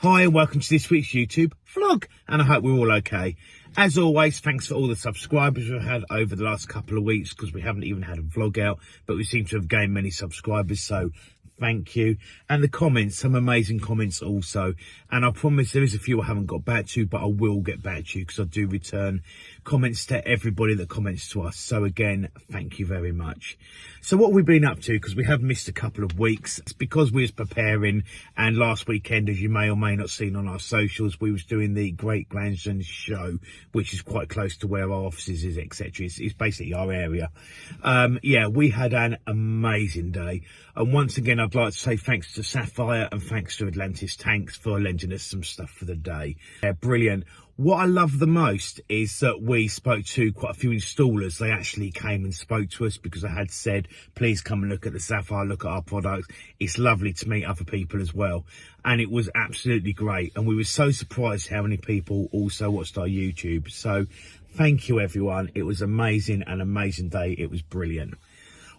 Hi and welcome to this week's YouTube vlog, and I hope we're all okay. As always, thanks for all the subscribers we've had over the last couple of weeks, because we haven't even had a vlog out, but we seem to have gained many subscribers, so thank you. And the comments, some amazing comments also, and I promise there is a few I haven't got back to, but I will get back to you because I do return comments to everybody that comments to us. So again, thank you very much. So what we've been up to, because we have missed a couple of weeks, it's because we was preparing, and last weekend, as you may or may not seen on our socials, we was doing the Great Gransden Show, which is quite close to where our offices is, etc. It's basically our area. Yeah, we had an amazing day, and once again I'd like to say thanks to Sapphire and thanks to Atlantis Tanks for lending us some stuff for the day. Yeah, brilliant. What I love the most is that we spoke to quite a few installers. They actually came and spoke to us because I had said, please come and look at the Sapphire, look at our products. It's lovely to meet other people as well. And it was absolutely great. And we were so surprised how many people also watched our YouTube. So thank you, everyone. It was amazing, an amazing day. It was brilliant.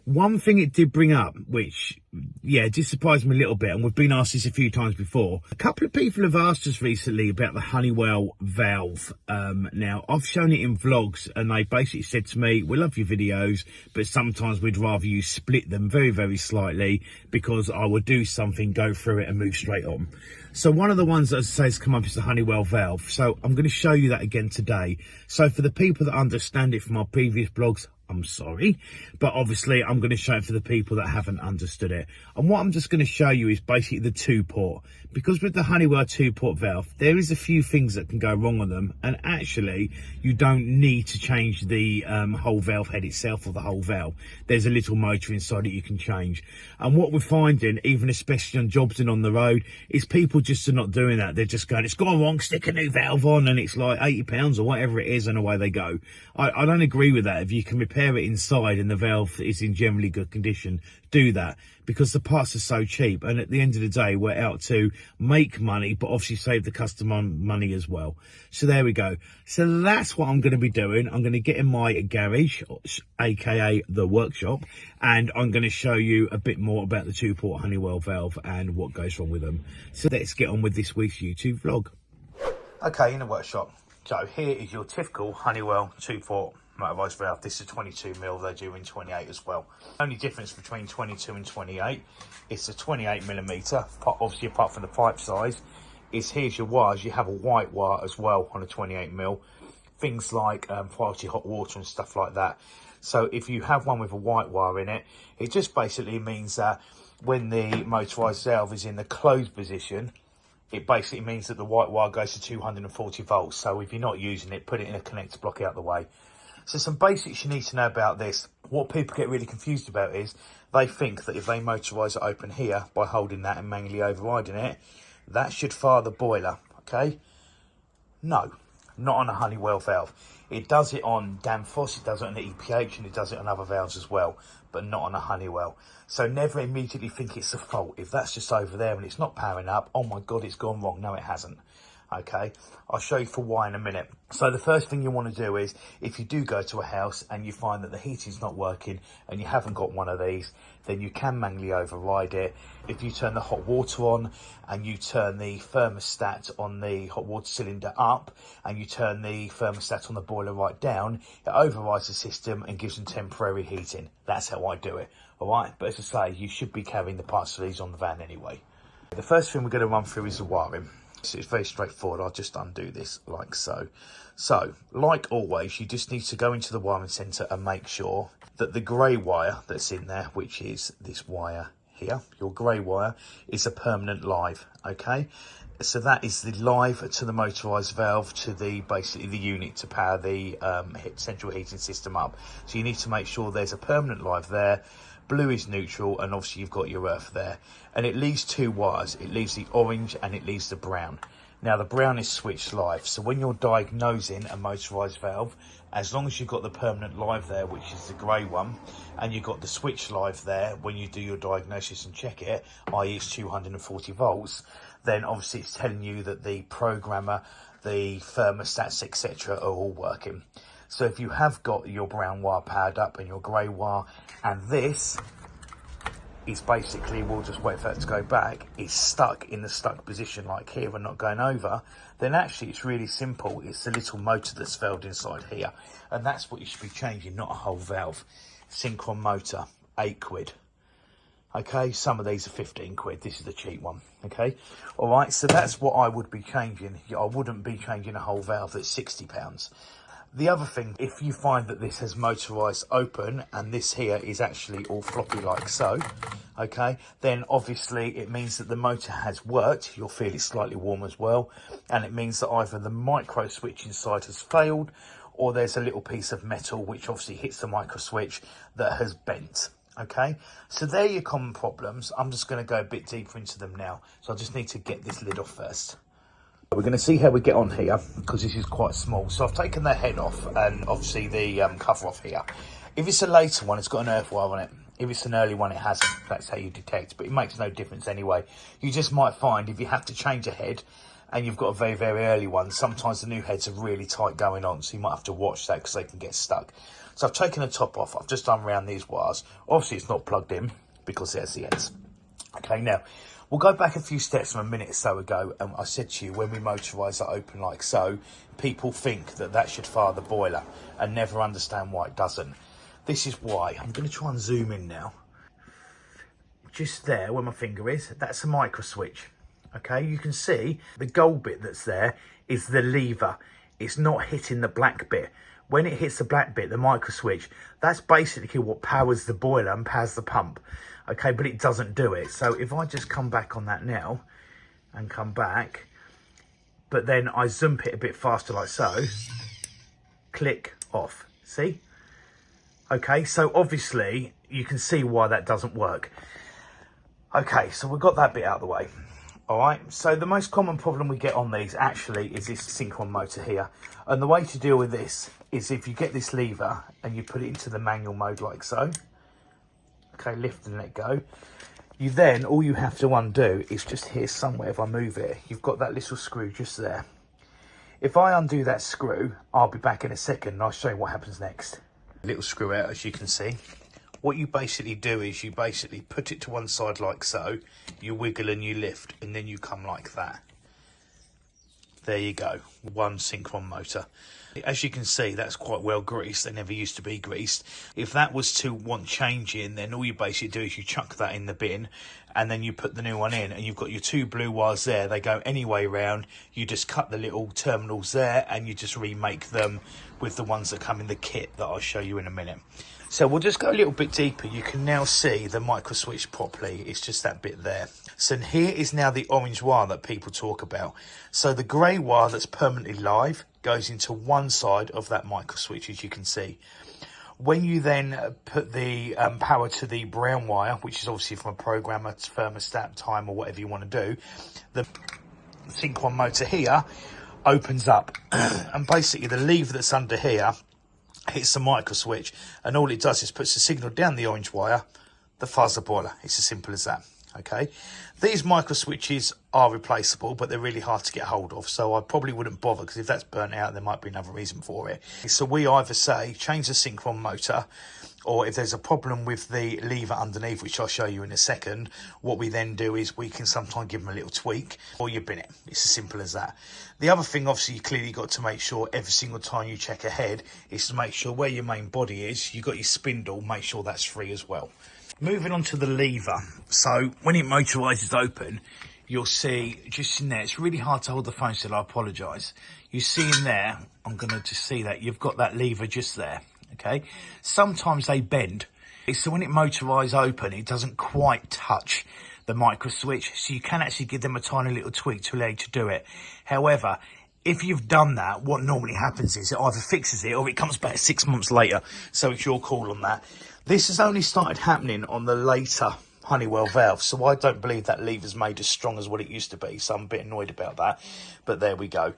One thing it did bring up, which, yeah, did surprise me a little bit, and we've been asked this a few times before. A couple of people have asked us recently about the Honeywell valve. Now, I've shown it in vlogs, and they basically said to me, we love your videos, but sometimes we'd rather you split them very, very slightly, because I would do something, go through it, and move straight on. So one of the ones that, as I say, has come up is the Honeywell valve. So I'm going to show you that again today. So for the people that understand it from our previous blogs, I'm sorry, but obviously I'm going to show it for the people that haven't understood it. And what I'm just going to show you is basically the 2-port. Because with the Honeywell 2-port valve, there is a few things that can go wrong on them, and actually you don't need to change the whole valve head itself or the whole valve. There's a little motor inside that you can change. And what we're finding, even especially on jobs and on the road, is people just are not doing that. They're just going, it's gone wrong, stick a new valve on, and it's like £80 or whatever it is, and away they go. I don't agree with that. If you can repair it inside and the valve is in generally good condition, do that, because the parts are so cheap, and at the end of the day we're out to make money but obviously save the customer money as well. So there we go. So that's what I'm going to be doing. I'm going to get in my garage, aka the workshop, and I'm going to show you a bit more about the 2-port Honeywell valve and what goes wrong with them. So let's get on with this week's YouTube vlog. Okay, in the workshop. So here is your typical Honeywell 2-port motorised valve. This is 22mm, they do in 28 as well. Only difference between 22 and 28 is the 28mm, obviously apart from the pipe size, is here's your wires. You have a white wire as well on a 28mm. Things like priority hot water and stuff like that. So if you have one with a white wire in it, it just basically means that when the motorised valve is in the closed position, it basically means that the white wire goes to 240 volts. So if you're not using it, put it in a connector block out the way. So some basics you need to know about this. What people get really confused about is they think that if they motorise it open here by holding that and manually overriding it, that should fire the boiler, okay? No, not on a Honeywell valve. It does it on Danfoss, it does it on the EPH, and it does it on other valves as well, but not on a Honeywell. So never immediately think it's a fault. If that's just over there and it's not powering up, oh my God, it's gone wrong. No, it hasn't. Okay, I'll show you for why in a minute. So the first thing you want to do is, if you do go to a house and you find that the heating's not working and you haven't got one of these, then you can manually override it. If you turn the hot water on and you turn the thermostat on the hot water cylinder up and you turn the thermostat on the boiler right down, it overrides the system and gives them temporary heating. That's how I do it, all right? But as I say, you should be carrying the parts of these on the van anyway. The first thing we're going to run through is the wiring. So it's very straightforward. I'll just undo this like so. So, like always, you just need to go into the wiring centre and make sure that the grey wire that's in there, which is this wire here, your grey wire, is a permanent live, okay? So that is the live to the motorised valve to the basically the unit to power the central heating system up. So you need to make sure there's a permanent live there. Blue is neutral, and obviously you've got your earth there. And it leaves two wires. It leaves the orange and it leaves the brown. Now the brown is switched live. So when you're diagnosing a motorised valve, as long as you've got the permanent live there, which is the grey one, and you've got the switch live there when you do your diagnosis and check it, i.e. it's 240 volts, then obviously it's telling you that the programmer, the thermostats, etc. are all working. So if you have got your brown wire powered up and your grey wire, and this is basically, we'll just wait for that to go back, it's stuck in the stuck position like here and not going over, then actually it's really simple. It's the little motor that's failed inside here. And that's what you should be changing, not a whole valve. Synchron motor, £8. Okay, some of these are 15 quid. This is the cheap one. Okay, all right, so that's what I would be changing. I wouldn't be changing a whole valve that's £60. The other thing, if you find that this has motorised open and this here is actually all floppy like so, okay, then obviously it means that the motor has worked. You'll feel it slightly warm as well. And it means that either the micro switch inside has failed, or there's a little piece of metal which obviously hits the micro switch that has bent. Okay, so they're your common problems. I'm just going to go a bit deeper into them now. So I just need to get this lid off first. We're going to see how we get on here, because this is quite small. So I've taken the head off and obviously the cover off here. If it's a later one, it's got an earth wire on it. If it's an early one, it hasn't. That's how you detect, but it makes no difference anyway. You just might find if you have to change a head and you've got a very, very early one, sometimes the new heads are really tight going on, so you might have to watch that because they can get stuck. So I've taken the top off. I've just unwound these wires. Obviously, it's not plugged in because there's the ends. Okay, now, we'll go back a few steps from a minute or so ago, and I said to you, when we motorise it open like so, people think that that should fire the boiler and never understand why it doesn't. This is why. I'm going to try and zoom in now. Just there, where my finger is, that's a micro switch. Okay, you can see the gold bit that's there is the lever. It's not hitting the black bit. When it hits the black bit, the micro switch, that's basically what powers the boiler and powers the pump. Okay, but it doesn't do it. So if I just come back on that now and come back, but then I zoom it a bit faster like so, click off, see? Okay, so obviously you can see why that doesn't work. Okay, so we've got that bit out of the way. All right, so the most common problem we get on these actually is this synchron motor here. And the way to deal with this is if you get this lever and you put it into the manual mode like so. Okay, lift and let go. You then, all you have to undo is just here somewhere, if I move it, you've got that little screw just there. If I undo that screw, I'll be back in a second and I'll show you what happens next. Little screw out, as you can see. What you basically do is you basically put it to one side like so, you wiggle and you lift, and then you come like that. There you go, one synchron motor. As you can see, that's quite well greased. They never used to be greased. If that was to want changing, then all you basically do is you chuck that in the bin, and then you put the new one in, and you've got your two blue wires there. They go any way round. You just cut the little terminals there, and you just remake them with the ones that come in the kit that I'll show you in a minute. So we'll just go a little bit deeper. You can now see the micro switch properly. It's just that bit there. So here is now the orange wire that people talk about. So the grey wire that's permanently live goes into one side of that micro switch, as you can see. When you then put the power to the brown wire, which is obviously from a programmer, thermostat, time, or whatever you want to do, the synchron motor here opens up. And basically the lever that's under here hits the micro switch, and all it does is puts the signal down the orange wire that fires the boiler. It's as simple as that. Okay, these micro switches are replaceable, but they're really hard to get hold of, so I probably wouldn't bother, because if that's burnt out, there might be another reason for it. So we either say change the synchron motor, or if there's a problem with the lever underneath, which I'll show you in a second, what we then do is we can sometimes give them a little tweak, or you bin it. It's as simple as that. The other thing, obviously, you clearly got to make sure every single time you check ahead is to make sure where your main body is, you've got your spindle, make sure that's free as well. Moving on to the lever. So when it motorises open, you'll see just in there, it's really hard to hold the phone still, I apologise. You see in there, I'm going to just see that, you've got that lever just there, okay? Sometimes they bend. So when it motorises open, it doesn't quite touch the micro switch, so you can actually give them a tiny little tweak to allow you to do it. However, if you've done that, what normally happens is it either fixes it or it comes back 6 months later. So it's your call on that. This has only started happening on the later Honeywell valve, so I don't believe that lever's made as strong as what it used to be, so I'm a bit annoyed about that, but there we go.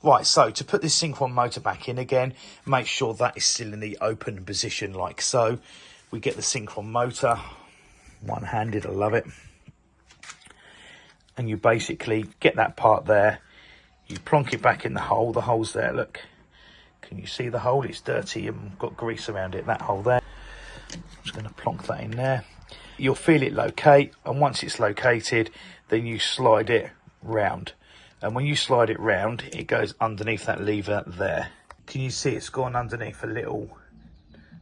Right, so to put this synchron motor back in again, make sure that is still in the open position like so. We get the synchron motor, one-handed, I love it. And you basically get that part there, you plonk it back in the hole. The hole's there, look. Can you see the hole? It's dirty and got grease around it, that hole there. I'm just going to plonk that in there. You'll feel it locate, and once it's located, then you slide it round. And when you slide it round, it goes underneath that lever there. Can you see it's gone underneath a little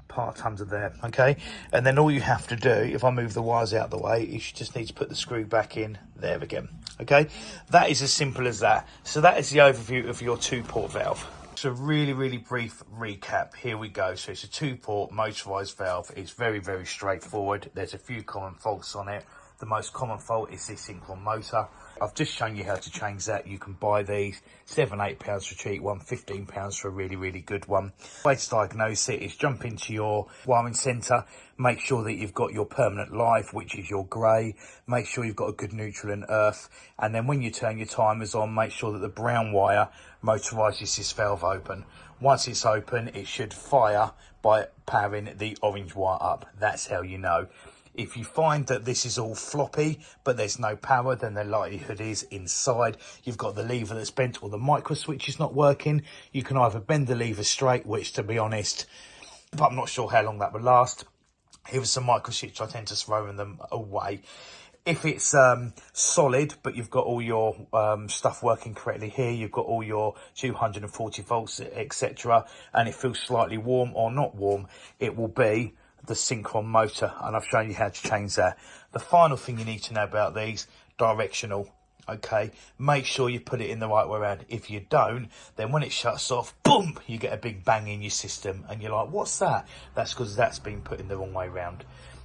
part under there? Okay, and then all you have to do, if I move the wires out of the way, is you just need to put the screw back in there again. Okay, that is as simple as that. So that is the overview of your 2-port valve. So really brief recap. Here we go. So it's a 2-port motorised valve. It's very straightforward. There's a few common faults on it. The most common fault is this synchron motor. I've just shown you how to change that. You can buy these £7-8 for a cheap one, £15 for a really good one. The way to diagnose it is jump into your wiring centre, make sure that you've got your permanent live, which is your grey, make sure you've got a good neutral and earth, and then when you turn your timers on, make sure that the brown wire motorises this valve open. Once it's open, it should fire by powering the orange wire up. That's how you know. If you find that this is all floppy, but there's no power, then the likelihood is inside you've got the lever that's bent or the microswitch is not working. You can either bend the lever straight, which to be honest, but I'm not sure how long that will last. Here are some microswitch, I tend to throw them away. If it's solid, but you've got all your stuff working correctly here, you've got all your 240 volts, etc., and it feels slightly warm or not warm, it will be the synchron motor, and I've shown you how to change that. The final thing you need to know about these, directional. Okay, make sure you put it in the right way around. If you don't, then when it shuts off, boom, you get a big bang in your system and you're like, what's that? That's because that's been put in the wrong way around.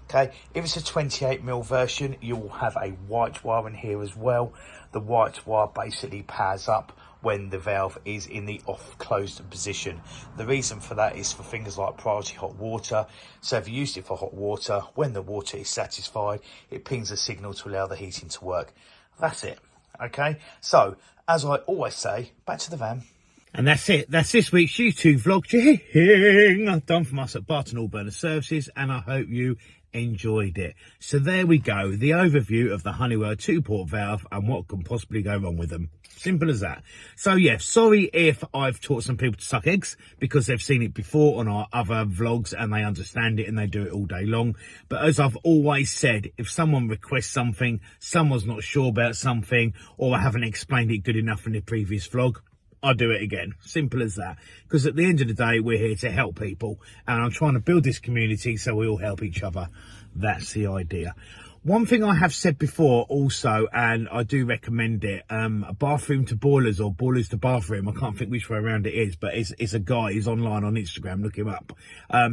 Okay, if it's a 28mm version, you will have a white wire in here as well. The white wire basically powers up when the valve is in the off closed position. The reason for that is for things like priority hot water. So if you used it for hot water, when the water is satisfied, it pings a signal to allow the heating to work. That's it. Okay, so as I always say, back to the van. And that's it. That's this week's YouTube vlog. Done from us at Barton All Burner Services, and I hope you enjoyed it. So there we go, the overview of the Honeywell 2-port valve and what can possibly go wrong with them. Simple as that. So yeah, sorry if I've taught some people to suck eggs, because they've seen it before on our other vlogs and they understand it and they do it all day long. But as I've always said, if someone requests something, someone's not sure about something, or I haven't explained it good enough in the previous vlog, I'll do it again. Simple as that. Because at the end of the day, we're here to help people, and I'm trying to build this community so we all help each other. That's the idea. One thing I have said before also, and I do recommend it, bathroom to boilers or boilers to bathroom, I can't think which way around it is, but it's a guy, he's online on Instagram, look him up.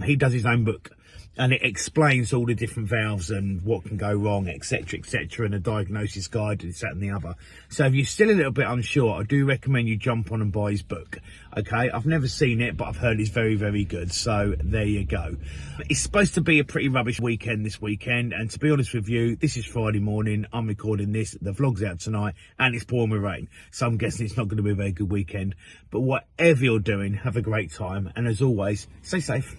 He does his own book, and it explains all the different valves and what can go wrong, etc, and a diagnosis guide, this, that and the other. So if you're still a little bit unsure, I do recommend you jump on and buy his book. Okay, I've never seen it, but I've heard it's very good, so there you go. It's supposed to be a pretty rubbish weekend this weekend, and to be honest with you, this is Friday morning, I'm recording this, the vlog's out tonight, and it's pouring with rain, so I'm guessing it's not going to be a very good weekend. But whatever you're doing, have a great time, and as always, stay safe.